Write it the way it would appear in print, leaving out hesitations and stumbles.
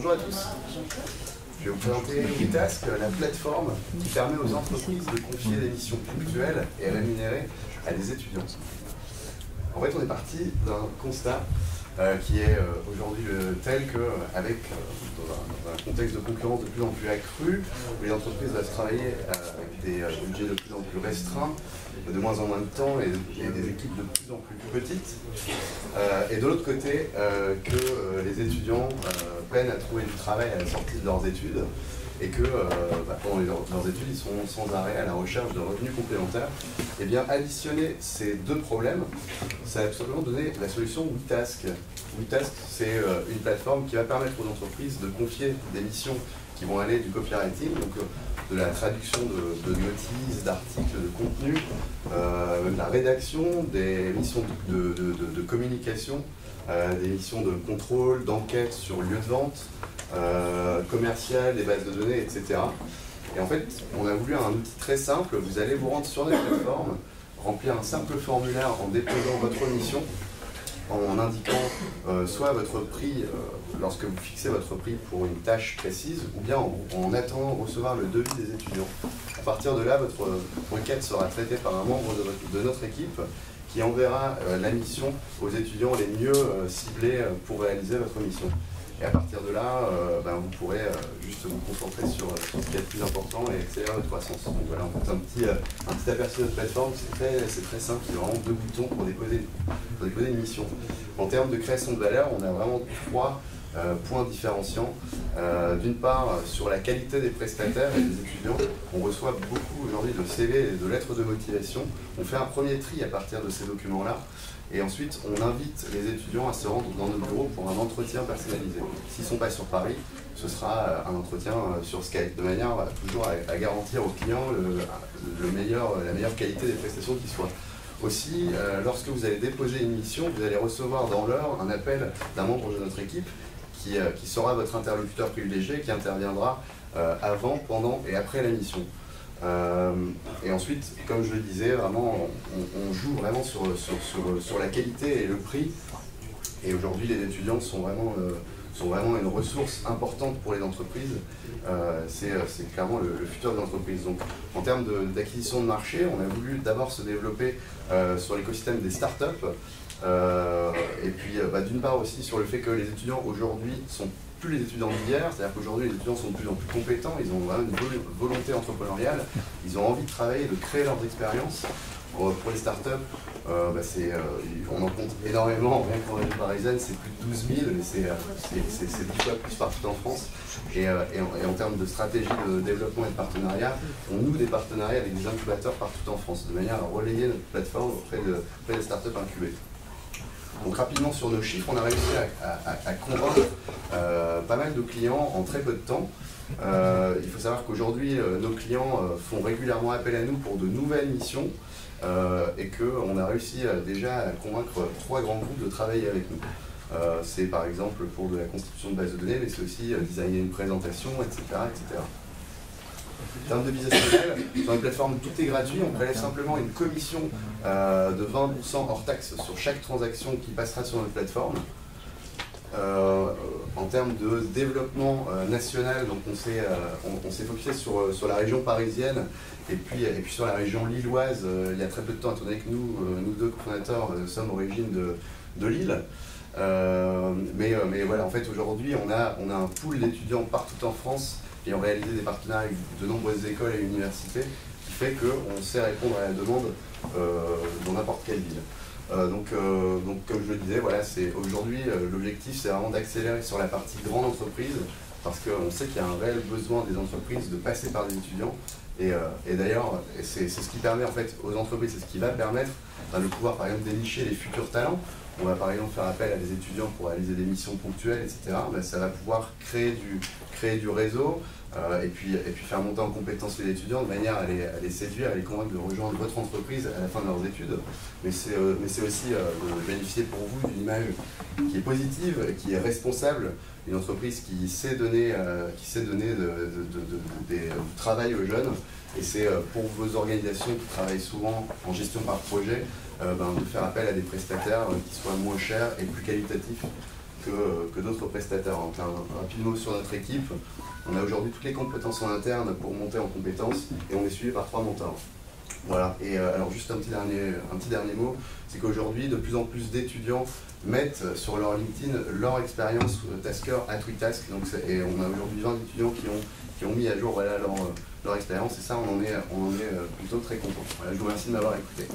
Bonjour à tous. Je vais vous présenter WeTask, la plateforme qui permet aux entreprises de confier des missions ponctuelles et rémunérées à des étudiants. En fait, on est parti d'un constat qui est aujourd'hui tel qu'avec dans un contexte de concurrence de plus en plus accru, où les entreprises doivent travailler avec des budgets de plus en plus restreints, de moins en moins de temps et des équipes de plus en plus petites. Et de l'autre côté, que les étudiants peinent à trouver du travail à la sortie de leurs études et que pendant leurs études, ils sont sans arrêt à la recherche de revenus complémentaires. Et bien, additionner ces deux problèmes, ça va tout simplement donner la solution WeTask. WeTask, c'est une plateforme qui va permettre aux entreprises de confier des missions qui vont aller du copywriting, donc de la traduction de notices, d'articles, de contenus, même de la rédaction, des missions de communication, des missions de contrôle, d'enquête sur lieu de vente, commercial, des bases de données, etc. Et en fait, on a voulu un outil très simple. Vous allez vous rendre sur notre plateforme, remplir un simple formulaire en déposant votre mission, en indiquant soit votre prix lorsque vous fixez votre prix pour une tâche précise, ou bien en attendant de recevoir le devis des étudiants. À partir de là, votre requête sera traitée par un membre de notre équipe qui enverra la mission aux étudiants les mieux ciblés pour réaliser votre mission. Et à partir de là, vous pourrez juste vous concentrer sur ce qui est le plus important et accélérer votre croissance. Donc voilà, on fait un petit aperçu de notre plateforme. C'est très simple, il y a vraiment deux boutons pour déposer une mission. En termes de création de valeur, on a vraiment trois points différenciants. D'une part, sur la qualité des prestataires et des étudiants, on reçoit beaucoup aujourd'hui de CV et de lettres de motivation. On fait un premier tri à partir de ces documents-là. Et ensuite, on invite les étudiants à se rendre dans nos bureaux pour un entretien personnalisé. S'ils ne sont pas sur Paris, ce sera un entretien sur Skype, de manière toujours à garantir aux clients la meilleure qualité des prestations qui soient. Aussi, lorsque vous allez déposer une mission, vous allez recevoir dans l'heure un appel d'un membre de notre équipe qui sera votre interlocuteur privilégié, qui interviendra avant, pendant et après la mission. Et ensuite, comme je le disais, vraiment, on joue vraiment sur la qualité et le prix. Et aujourd'hui, les étudiants sont vraiment une ressource importante pour les entreprises. C'est clairement le futur des entreprises. Donc, en termes d'acquisition de marché, on a voulu d'abord se développer sur l'écosystème des startups. Et puis, d'une part aussi sur le fait que les étudiants aujourd'hui sont plus les étudiants d'hier, c'est-à-dire qu'aujourd'hui les étudiants sont de plus en plus compétents, ils ont vraiment une volonté entrepreneuriale, ils ont envie de travailler, de créer leurs expériences. Pour les startups, on en compte énormément, rien qu'en région parisienne, c'est plus de 12 000, mais c'est 10 fois plus partout en France. Et en termes de stratégie de développement et de partenariat, on noue des partenariats avec des incubateurs partout en France, de manière à relayer notre plateforme auprès des startups incubées. Donc rapidement sur nos chiffres, on a réussi à convaincre pas mal de clients en très peu de temps. Il faut savoir qu'aujourd'hui, nos clients font régulièrement appel à nous pour de nouvelles missions et qu'on a réussi déjà à convaincre 3 grands groupes de travailler avec nous. C'est par exemple pour de la constitution de bases de données, mais c'est aussi designer une présentation, etc., etc. En termes de business model, sur une plateforme tout est gratuit, on prélève simplement une commission de 20% hors taxe sur chaque transaction qui passera sur notre plateforme. En termes de développement national, donc on s'est focusé sur la région parisienne et puis sur la région lilloise il y a très peu de temps, étant donné que nous deux cofondateurs sommes origines de Lille. Mais voilà, en fait aujourd'hui on a un pool d'étudiants partout en France et on réalise des partenariats avec de nombreuses écoles et universités qui fait qu'on sait répondre à la demande dans n'importe quelle ville. Donc comme je le disais, voilà, aujourd'hui l'objectif c'est vraiment d'accélérer sur la partie grande entreprise parce qu'on sait qu'il y a un réel besoin des entreprises de passer par des étudiants et d'ailleurs c'est ce qui permet en fait aux entreprises, c'est ce qui va permettre de pouvoir par exemple dénicher les futurs talents. On va par exemple faire appel à des étudiants pour réaliser des missions ponctuelles, etc. Ça va pouvoir créer du réseau et puis faire monter en compétence les étudiants de manière à les séduire, à les convaincre de rejoindre votre entreprise à la fin de leurs études. Mais c'est aussi de bénéficier pour vous d'une image qui est positive, qui est responsable, une entreprise qui sait donner du travail aux jeunes. Et c'est pour vos organisations qui travaillent souvent en gestion par projet, de faire appel à des prestataires qui soient moins chers et plus qualitatifs que d'autres prestataires. Donc, un rapide mot sur notre équipe. On a aujourd'hui toutes les compétences en interne pour monter en compétences et on est suivi par 3 mentors. Voilà, et alors juste un petit dernier mot, c'est qu'aujourd'hui, de plus en plus d'étudiants mettent sur leur LinkedIn leur expérience Tasker à Twitask. Et on a aujourd'hui 20 étudiants qui ont mis à jour voilà, leur expérience, et ça, on en est plutôt très content. Voilà, je vous remercie de m'avoir écouté.